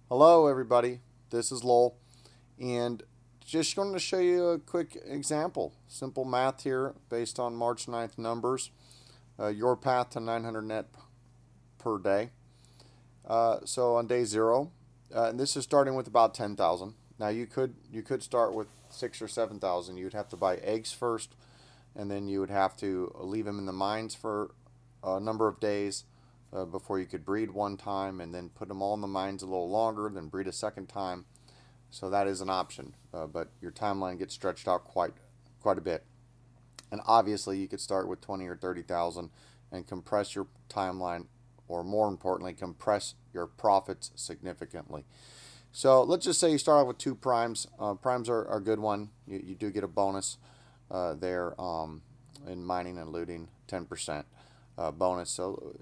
Hello everybody, this is Lowell, and just going to show you a quick example. Simple math here based on March 9th numbers. Your path to 900 net per day. So on day 0, and this is starting with about 10,000. Now you could start with 6 or 7,000. You'd have to buy eggs first, and then you would have to leave them in the mines for a number of days before you could breed one time, and then put them all in the mines a little longer, then breed a second time. So that is an option, but your timeline gets stretched out quite a bit. And obviously, you could start with 20 or 30,000 and compress your timeline, or more importantly, compress your profits significantly. So let's just say you start off with 2 primes. Primes are a good one. You do get a bonus there in mining and looting, 10% bonus. So,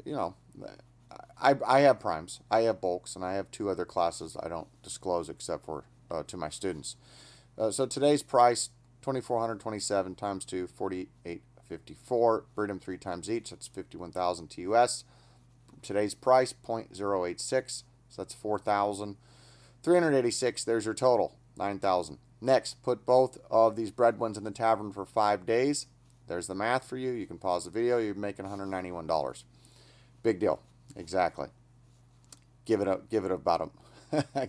I have primes, I have bulks, and I have 2 other classes I don't disclose except for to my students. So today's price, 2,427 times 2, 48.54. Breed them 3 times each. That's 51,000 TUS. Today's price, 0.086. So that's 4,386. There's your total, 9,000. Next, put both of these bred ones in the tavern for 5 days. There's the math for you. You can pause the video. You're making $191. Big deal. Exactly. Give it about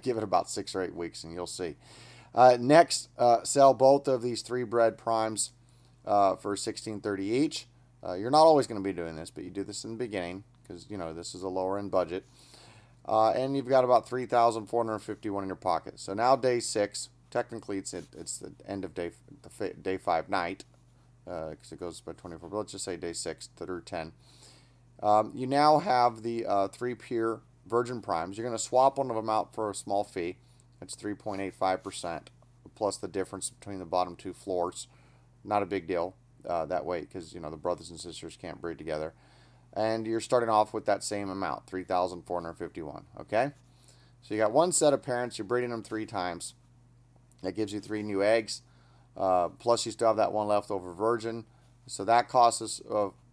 give it about 6 or 8 weeks, and you'll see. Next, sell both of these 3 bred primes for $1,630 each. You're not always going to be doing this, but you do this in the beginning because this is a lower end budget. And you've got about 3,451 in your pocket. So now day 6. Technically, it's the end of day 5 night because it goes by 24. But let's just say day 6 through 10. You now have the 3 pure virgin primes. You're going to swap one of them out for a small fee. It's 3.85% plus the difference between the bottom 2 floors. Not a big deal that way because the brothers and sisters can't breed together. And you're starting off with that same amount, 3,451. Okay, so you got 1 set of parents. You're breeding them 3 times. That gives you 3 new eggs. Plus you still have that 1 leftover virgin. So that costs us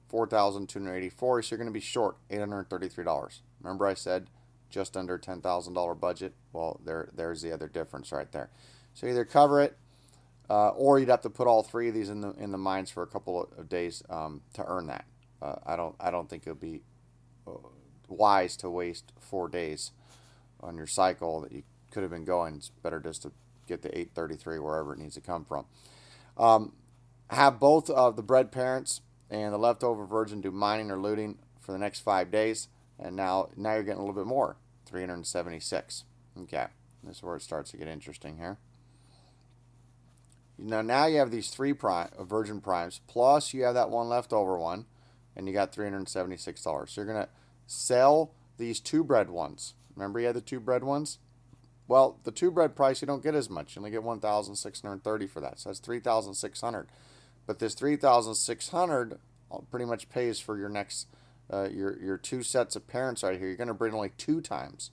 4,284. So you're going to be short $833. Remember I said just under $10,000 budget? Well, there's the other difference right there. So either cover it, or you'd have to put all 3 of these in the mines for a couple of days to earn that. I don't think it would be wise to waste 4 days on your cycle that you could have been going. It's better just to get the 833 wherever it needs to come from. Have both of the bred parents and the leftover virgin do mining or looting for the next 5 days, and now you're getting a little bit more, 376. Okay, this is where it starts to get interesting here. Now you have these 3 virgin primes, plus you have that 1 leftover one, and you got $376. So you're going to sell these 2 bred ones. Remember you had the 2 bred ones? Well, the 2 bred price, you don't get as much. You only get $1,630 for that. So that's $3,600. But this $3,600 pretty much pays for your next your 2 sets of parents right here. You're going to breed only 2 times.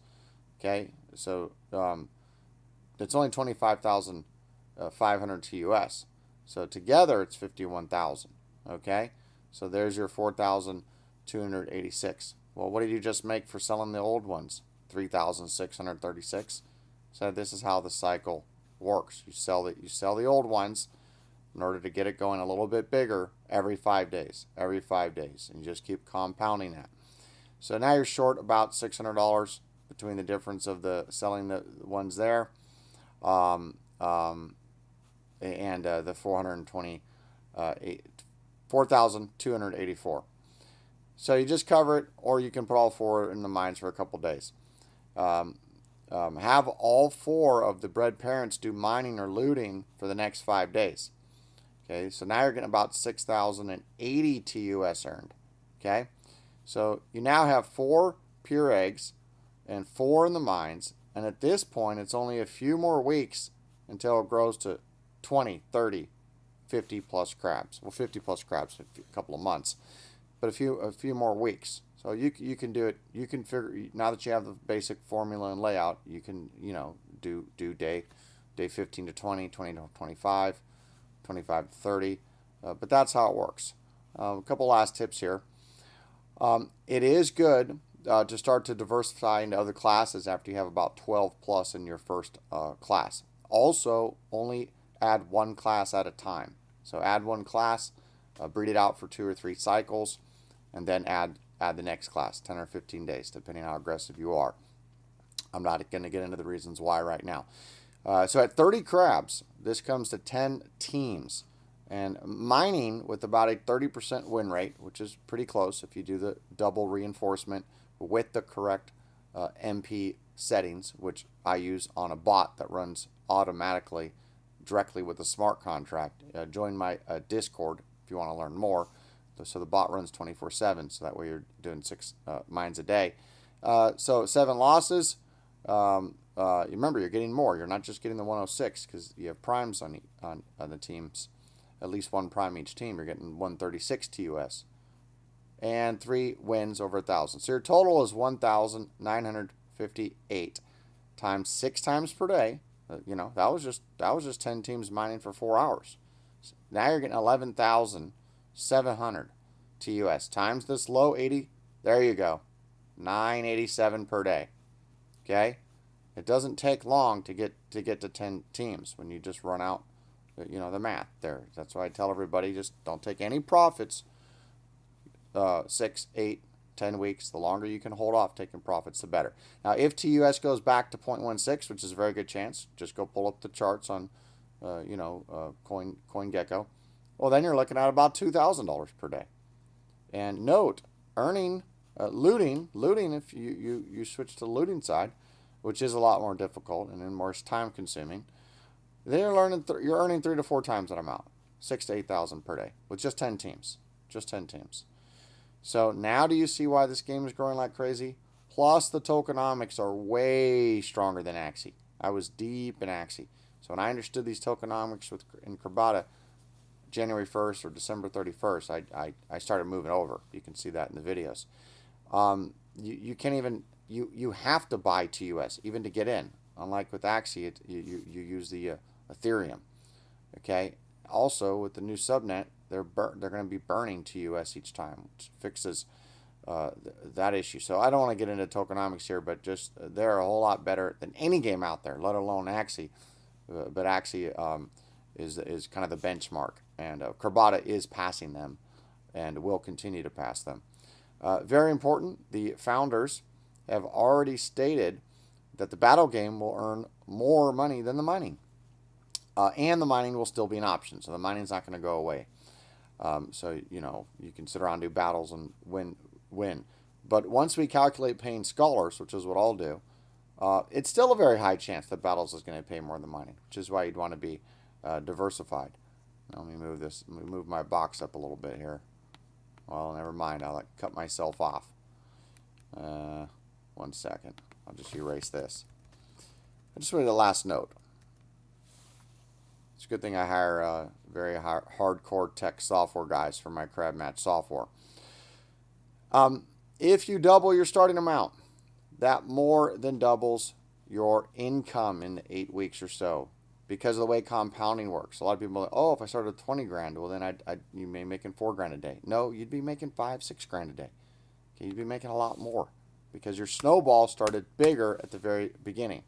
Okay, so it's only 25,500 TUS. So together it's 51,000. Okay, so there's your 4,286. Well, what did you just make for selling the old ones? 3,636. So this is how the cycle works. You sell the old ones in order to get it going a little bit bigger every 5 days. Every 5 days. And you just keep compounding that. So now you're short about $600 between the difference of the selling the ones there and the 4,284. So you just cover it, or you can put all 4 in the mines for a couple days. Have all 4 of the bred parents do mining or looting for the next 5 days. Okay, so now you're getting about 6,080 TUS earned. Okay, so you now have 4 pure eggs and 4 in the mines, and at this point it's only a few more weeks until it grows to 20, 30, 50 plus crabs. Well, 50 plus crabs in a couple of months, but a few more weeks. So you can do it. You can figure, now that you have the basic formula and layout, you can do day 15 to 20, 20 to 25, 25 to 30. But that's how it works. A couple last tips here. It is good to start to diversify into other classes after you have about 12 plus in your first class. Also, only add one class at a time. So add one class, breed it out for 2 or 3 cycles, and then add the next class, 10 or 15 days, depending on how aggressive you are. I'm not going to get into the reasons why right now. So at 30 crabs, this comes to 10 teams. And mining with about a 30% win rate, which is pretty close if you do the double reinforcement with the correct MP settings, which I use on a bot that runs automatically directly with a smart contract. Join my Discord if you want to learn more. So the bot runs 24/7, so that way you're doing 6 mines a day. So 7 losses. Remember, you're getting more. You're not just getting the 106 because you have primes on the teams. At least 1 prime each team. You're getting 136 TUS. And 3 wins over 1,000. So your total is 1,958 times 6 times per day. That was just 10 teams mining for 4 hours. So now you're getting 11,700 TUS times this low 80. There you go, 987 per day. Okay, it doesn't take long to get to 10 teams when you just run out, the math there. That's why I tell everybody, just don't take any profits. 6, 8, 10 weeks. The longer you can hold off taking profits, the better. Now, if TUS goes back to 0.16, which is a very good chance, just go pull up the charts on, CoinGecko. Well, then you're looking at about $2,000 per day. And note, earning, looting. If you switch to the looting side, which is a lot more difficult and then more time consuming, then you're earning 3 to 4 times that amount, 6 to 8,000 per day with just 10 teams. Just 10 teams. So now do you see why this game is growing like crazy? Plus the tokenomics are way stronger than Axie. I was deep in Axie. So when I understood these tokenomics in Crabada January 1st or December 31st, I started moving over. You can see that in the videos. You can't even, you have to buy TUS even to get in. Unlike with Axie, you use the Ethereum. Okay. Also with the new subnet, they're going to be burning TUS each time, which fixes that issue. So I don't want to get into tokenomics here, but just they're a whole lot better than any game out there, let alone Axie. But Axie is kind of the benchmark, and Crabada is passing them, and will continue to pass them. Very important, the founders have already stated that the battle game will earn more money than the mining. And the mining will still be an option, so the mining's not going to go away. So, you can sit around, do battles, and win. But once we calculate paying scholars, which is what I'll do, it's still a very high chance that battles is going to pay more than mining, which is why you'd want to be diversified. Now, let me move my box up a little bit here. Well, never mind. I'll cut myself off. 1 second. I'll just erase this. I just wanted a last note. It's a good thing I hire very hardcore tech software guys for my CrabMatch software. If you double your starting amount, that more than doubles your income in 8 weeks or so, because of the way compounding works. A lot of people are like, oh, if I started with 20 grand, well then you may be making 4 grand a day. No, you'd be making 5, 6 grand a day. Okay, you'd be making a lot more because your snowball started bigger at the very beginning.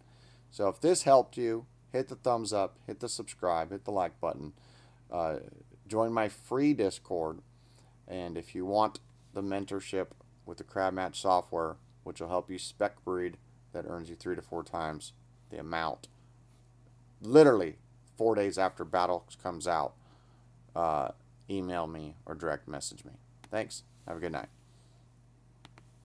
So if this helped you, hit the thumbs up, hit the subscribe, hit the like button. Join my free Discord. And if you want the mentorship with the CrabMatch software, which will help you spec breed that earns you 3 to 4 times the amount, literally 4 days after battle comes out, email me or direct message me. Thanks. Have a good night.